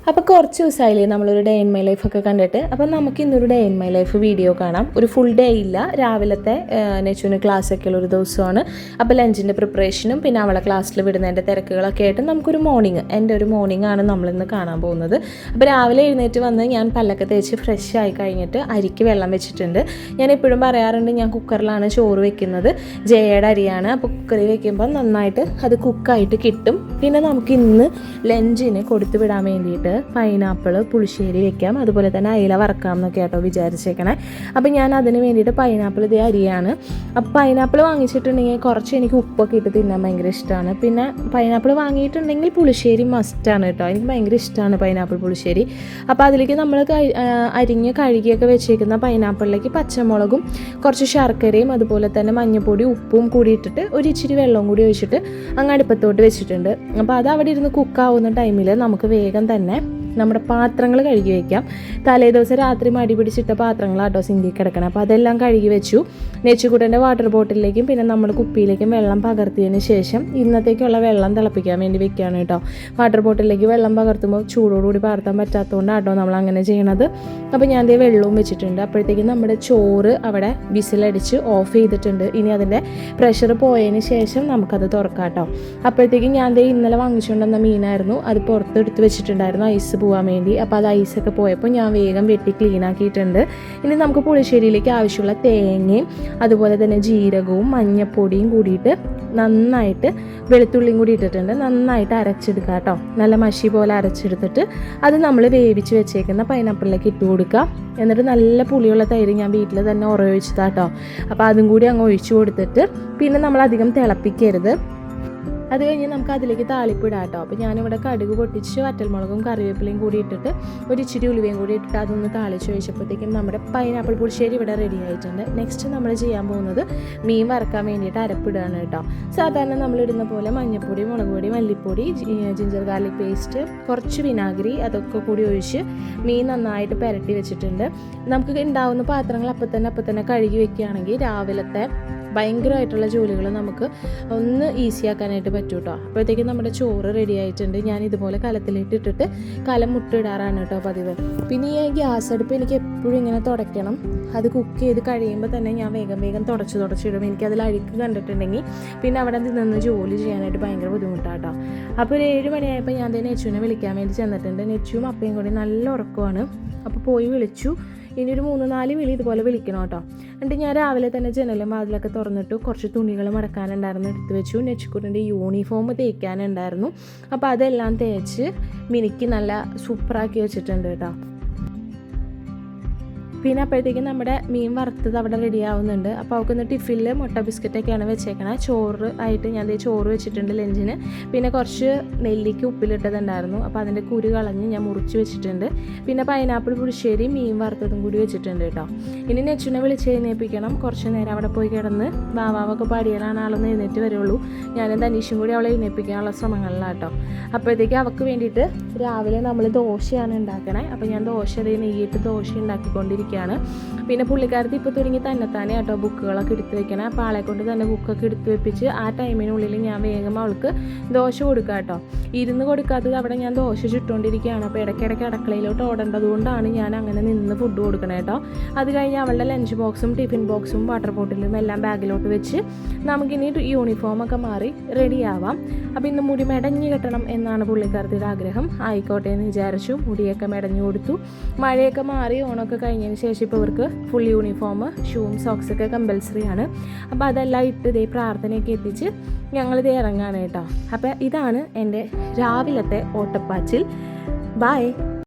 അപ്പോൾ കുറച്ച് ദിവസമായില്ലേ നമ്മളൊരു ഡേ ഇൻ മൈ ലൈഫൊക്കെ കണ്ടിട്ട്. അപ്പോൾ നമുക്ക് ഇന്നൊരു day in my life video കാണാം. ഒരു ഫുൾ ഡേ ഇല്ല, രാവിലത്തെ നെച്ചുവിന് ക്ലാസ്സൊക്കെ ഉള്ളൊരു ദിവസമാണ്. അപ്പോൾ ലഞ്ചിൻ്റെ പ്രിപ്പറേഷനും പിന്നെ അവളെ ക്ലാസ്സിൽ വിടുന്നതിൻ്റെ തിരക്കുകളൊക്കെ ആയിട്ട് നമുക്കൊരു മോർണിംഗ്, എൻ്റെ ഒരു മോർണിംഗ് ആണ് നമ്മളിന്ന് കാണാൻ പോകുന്നത്. അപ്പോൾ രാവിലെ എഴുന്നേറ്റ് വന്ന് ഞാൻ പല്ലൊക്കെ തേച്ച് ഫ്രഷ് ആയി കഴിഞ്ഞിട്ട് അരിക്ക് വെള്ളം വെച്ചിട്ടുണ്ട്. ഞാൻ എപ്പോഴും പറയാറുണ്ട്, ഞാൻ കുക്കറിലാണ് ചോറ് വെക്കുന്നത്, ജയയുടെ അരിയാണ്. അപ്പോൾ കുക്കറിൽ വെക്കുമ്പോൾ നന്നായിട്ട് അത് കുക്കായിട്ട് കിട്ടും. പിന്നെ നമുക്ക് ഇന്ന് ലഞ്ചിന് കൊടുത്തു വിടാൻ വേണ്ടിയിട്ട് പൈനാപ്പിൾ പുളിശ്ശേരി വെക്കാം, അതുപോലെ തന്നെ അയില വറക്കാം എന്നൊക്കെ കേട്ടോ വിചാരിച്ചേക്കണേ. അപ്പോൾ ഞാൻ അതിന് വേണ്ടിയിട്ട് പൈനാപ്പിൾ ഇതേ അരിയാണ്. അപ്പോൾ പൈനാപ്പിൾ വാങ്ങിച്ചിട്ടുണ്ടെങ്കിൽ കുറച്ച് എനിക്ക് ഉപ്പൊക്കെ ഇട്ട് തിന്നാൻ ഭയങ്കര ഇഷ്ടമാണ്. പിന്നെ പൈനാപ്പിൾ വാങ്ങിയിട്ടുണ്ടെങ്കിൽ പുളിശ്ശേരി മസ്റ്റാണ് കേട്ടോ, എനിക്ക് ഭയങ്കര ഇഷ്ടമാണ് പൈനാപ്പിൾ പുളിശ്ശേരി. അപ്പോൾ അതിലേക്ക് നമ്മൾ അരിഞ്ഞ് കഴുകിയൊക്കെ വെച്ചേക്കുന്ന പൈനാപ്പിളിലേക്ക് പച്ചമുളകും കുറച്ച് ശർക്കരയും അതുപോലെ തന്നെ മഞ്ഞൾപ്പൊടി ഉപ്പും കൂടി ഇട്ടിട്ട് ഒരു ഇച്ചിരി വെള്ളവും കൂടി ഒഴിച്ചിട്ട് അങ്ങ് അടുപ്പത്തോട്ട് വെച്ചിട്ടുണ്ട്. അപ്പോൾ അത് അവിടെ ഇരുന്ന് കുക്കാവുന്ന ടൈമിൽ നമുക്ക് വേഗം തന്നെ നമ്മുടെ പാത്രങ്ങൾ കഴുകി വയ്ക്കാം. തലേദിവസം രാത്രി മടി പിടിച്ചിട്ട പാത്രങ്ങളാട്ടോ സിങ്കിൽ കിടക്കണം. അപ്പോൾ അതെല്ലാം കഴുകി വെച്ചു. നെച്ചുകുട്ടൻ്റെ വാട്ടർ ബോട്ടിലേക്കും പിന്നെ നമ്മുടെ കുപ്പിയിലേക്കും വെള്ളം പകർത്തിയതിന് ശേഷം ഇന്നത്തേക്കുള്ള വെള്ളം തിളപ്പിക്കാൻ വേണ്ടി വെക്കുകയാണ് കേട്ടോ. വാട്ടർ ബോട്ടിലേക്ക് വെള്ളം പകർത്തുമ്പോൾ ചൂടോടുകൂടി പകർത്താൻ പറ്റാത്തതുകൊണ്ടാട്ടോ നമ്മൾ അങ്ങനെ ചെയ്യണത്. അപ്പോൾ ഞാൻ ദേ വെള്ളവും വെച്ചിട്ടുണ്ട്. അപ്പോഴത്തേക്കും നമ്മുടെ ചോറ് അവിടെ വിസിലടിച്ച് ഓഫ് ചെയ്തിട്ടുണ്ട്. ഇനി അതിൻ്റെ പ്രഷർ പോയതിന് ശേഷം നമുക്കത് തുറക്കാം കേട്ടോ. അപ്പോഴത്തേക്കും ഞാൻ ദേ ഇന്നലെ വാങ്ങിച്ചുകൊണ്ടുവന്ന മീനായിരുന്നു, അത് പുറത്തെടുത്ത് വെച്ചിട്ടുണ്ടായിരുന്നു ഐസ് പോകാൻ വേണ്ടി. അപ്പോൾ അത് ഐസൊക്കെ പോയപ്പോൾ ഞാൻ വേഗം വെട്ടി ക്ലീൻ ആക്കിയിട്ടുണ്ട്. ഇനി നമുക്ക് പുളിശ്ശേരിയിലേക്ക് ആവശ്യമുള്ള തേങ്ങയും അതുപോലെ തന്നെ ജീരകവും മഞ്ഞപ്പൊടിയും കൂടിയിട്ട് നന്നായിട്ട് വെളുത്തുള്ളിയും കൂടി ഇട്ടിട്ടുണ്ട്, നന്നായിട്ട് അരച്ചെടുക്കുക കേട്ടോ. നല്ല മഷി പോലെ അരച്ചെടുത്തിട്ട് അത് നമ്മൾ വേവിച്ച് വെച്ചേക്കുന്ന പൈനാപ്പിളിലേക്ക് ഇട്ട് കൊടുക്കുക. എന്നിട്ട് നല്ല പുളിയുള്ള തൈര് ഞാൻ വീട്ടിൽ തന്നെ ഉറയൊഴിച്ചതാട്ടോ. അപ്പോൾ അതും കൂടി അങ്ങ് ഒഴിച്ചു കൊടുത്തിട്ട് പിന്നെ നമ്മളധികം തിളപ്പിക്കരുത്. അത് കഴിഞ്ഞ് നമുക്ക് അതിലേക്ക് താളിപ്പിടാം കേട്ടോ. അപ്പോൾ ഞാനിവിടെ കടുക് പൊട്ടിച്ച് വറ്റൽമുളകും കറിവേപ്പിലയും കൂടി ഇട്ടിട്ട് ഒരു ഇച്ചിരി ഉലുവയും കൂടി ഇട്ടിട്ട് അതൊന്ന് താളിച്ച് ഒഴിച്ചപ്പോഴത്തേക്കും നമ്മുടെ പൈനാപ്പിൾ പുളിശ്ശേരി ഇവിടെ റെഡി ആയിട്ടുണ്ട്. നെക്സ്റ്റ് നമ്മൾ ചെയ്യാൻ പോകുന്നത് മീൻ വറക്കാൻ വേണ്ടിയിട്ട് അരപ്പിടുകയാണ് കേട്ടോ. സാധാരണ നമ്മളിടുന്ന പോലെ മഞ്ഞൾപ്പൊടി, മുളക് പൊടി, മല്ലിപ്പൊടി, ജിഞ്ചർ ഗാർലിക് പേസ്റ്റ്, കുറച്ച് വിനാഗിരി അതൊക്കെ കൂടി ഒഴിച്ച് മീൻ നന്നായിട്ട് പുരട്ടി വെച്ചിട്ടുണ്ട്. നമുക്ക് ഉണ്ടാവുന്ന പാത്രങ്ങൾ അപ്പം തന്നെ കഴുകി വെക്കുകയാണെങ്കിൽ രാവിലത്തെ ഭയങ്കരമായിട്ടുള്ള ജോലികൾ നമുക്ക് ഒന്ന് ഈസിയാക്കാനായിട്ട് പറ്റും കേട്ടോ. അപ്പോഴത്തേക്കും നമ്മുടെ ചോറ് റെഡി ആയിട്ടുണ്ട്. ഞാൻ ഇതുപോലെ കലത്തിലിട്ടിട്ട് കലം മുട്ടിടാറാണ് കേട്ടോ പതിവ്. പിന്നെ ഈ ഗ്യാസ് അടുപ്പ് എനിക്ക് എപ്പോഴും ഇങ്ങനെ തുടയ്ക്കണം. അത് കുക്ക് ചെയ്ത് കഴിയുമ്പോൾ തന്നെ ഞാൻ വേഗം തുടച്ചിടും. എനിക്കതിൽ അഴുക്ക് കണ്ടിട്ടുണ്ടെങ്കിൽ പിന്നെ അവിടെ നിന്ന് ജോലി ചെയ്യാനായിട്ട് ഭയങ്കര ബുദ്ധിമുട്ടാട്ടോ. അപ്പോൾ ഒരു 7 മണിയായപ്പോൾ ഞാൻ നെച്ചുവിനെ വിളിക്കാൻ വേണ്ടി ചെന്നിട്ടുണ്ട്. നെച്ചുവും അപ്പയും കൂടി നല്ല ഉറക്കമാണ്. അപ്പോൾ പോയി വിളിച്ചു. ഇനി ഒരു 3-4 വിളി ഇതുപോലെ വിളിക്കണം കേട്ടോ. എന്നിട്ട് ഞാൻ രാവിലെ തന്നെ ജനലും വാതിലൊക്കെ തുറന്നിട്ടു. കുറച്ച് തുണികൾ മടക്കാനുണ്ടായിരുന്നു, എടുത്ത് വെച്ചു. നെച്ചുക്കുട്ടിൻ്റെ യൂണിഫോം തേക്കാനുണ്ടായിരുന്നു. അപ്പോൾ അതെല്ലാം തേച്ച് മിനിക്ക് നല്ല സൂപ്പറാക്കി വെച്ചിട്ടുണ്ട് കേട്ടോ. പിന്നെ അപ്പോഴത്തേക്കും നമ്മുടെ മീൻ വറുത്തത് അവിടെ റെഡി ആവുന്നുണ്ട്. അപ്പോൾ അവൾക്കൊന്ന് ടിഫിനിൽ മുട്ട ബിസ്ക്കറ്റൊക്കെയാണ് വെച്ചേക്കണത്. ചോറ് ആയിട്ട് ഞാൻ ചോറ് വെച്ചിട്ടുണ്ട് ലഞ്ചിന്. പിന്നെ കുറച്ച് നെല്ലിക്ക് ഉപ്പിലിട്ടതുണ്ടായിരുന്നു, അപ്പോൾ അതിൻ്റെ കുരു കളഞ്ഞ് ഞാൻ മുറിച്ച് വെച്ചിട്ടുണ്ട്. പിന്നെ പൈനാപ്പിൾ പുളിശ്ശേരി മീൻ വറുത്തതും കൂടി വെച്ചിട്ടുണ്ട് കേട്ടോ. ഇനി നെച്ചുവിനെ വിളിച്ച് എഴുന്നേൽപ്പിക്കണം. കുറച്ച് നേരം അവിടെ പോയി കിടന്ന് വാവാവൊക്കെ പാടിയാലാണ് ആളൊന്ന് എഴുന്നേറ്റ് വരുള്ളൂ. ഞാനും തനീഷും കൂടി അവളെ എഴുന്നേൽപ്പിക്കാനുള്ള ശ്രമങ്ങളിലാട്ടോ. അപ്പോഴത്തേക്ക് അവൾക്ക് വേണ്ടിയിട്ട് രാവിലെ നമ്മൾ ദോശയാണ് ഉണ്ടാക്കണേ. അപ്പോൾ ഞാൻ ദോശ നെയ്യിട്ട് ദോശ ഉണ്ടാക്കിക്കൊണ്ടിരിക്കും. പിന്നെ പുള്ളിക്കാരത്തി ഇപ്പോൾ തുടങ്ങി തന്നെത്താനെ കേട്ടോ ബുക്കുകളൊക്കെ എടുത്ത് വെക്കണം. അപ്പോൾ ആളെ കൊണ്ട് തന്നെ ബുക്കൊക്കെ എടുത്ത് വെപ്പിച്ച് ആ ടൈമിനുള്ളിൽ ഞാൻ വേഗം അവൾക്ക് ദോശ കൊടുക്കാം കേട്ടോ. ഇരുന്ന് കൊടുക്കാത്തത് അവിടെ ഞാൻ ദോശ ചുട്ടുകൊണ്ടിരിക്കുകയാണ്. അപ്പോൾ ഇടയ്ക്കിടയ്ക്ക് അടുക്കളയിലോട്ട് ഓടേണ്ടത് കൊണ്ടാണ് ഞാൻ അങ്ങനെ നിന്ന് ഫുഡ് കൊടുക്കണം കേട്ടോ. അത് കഴിഞ്ഞ് അവളുടെ ലഞ്ച് ബോക്സും ടിഫിൻ ബോക്സും വാട്ടർ ബോട്ടിലും എല്ലാം ബാഗിലോട്ട് വെച്ച് നമുക്കിനി യൂണിഫോമൊക്കെ മാറി റെഡിയാവാം. അപ്പോൾ ഇന്ന് മുടി മെടഞ്ഞ് കെട്ടണം എന്നാണ് പുള്ളിക്കാരത്തിയുടെ ആഗ്രഹം. ആയിക്കോട്ടെ എന്ന് വിചാരിച്ചു. മുടിയൊക്കെ മെടഞ്ഞു കൊടുത്തു. മഴയൊക്കെ മാറി ഓണമൊക്കെ കഴിഞ്ഞതിന് ശേഷം ഇപ്പോൾ ഇവർക്ക് ഫുൾ യൂണിഫോം, ഷൂവും സോക്സൊക്കെ കമ്പൽസറി ആണ്. അപ്പോൾ അതെല്ലാം ഇട്ട് പ്രാർത്ഥനയൊക്കെ എത്തിച്ച് ഞങ്ങളിതേ ഇറങ്ങാണ് കേട്ടോ. അപ്പോൾ ഇതാണ് എൻ്റെ രാവിലത്തെ ഓട്ടപ്പാച്ചിൽ. ബൈ.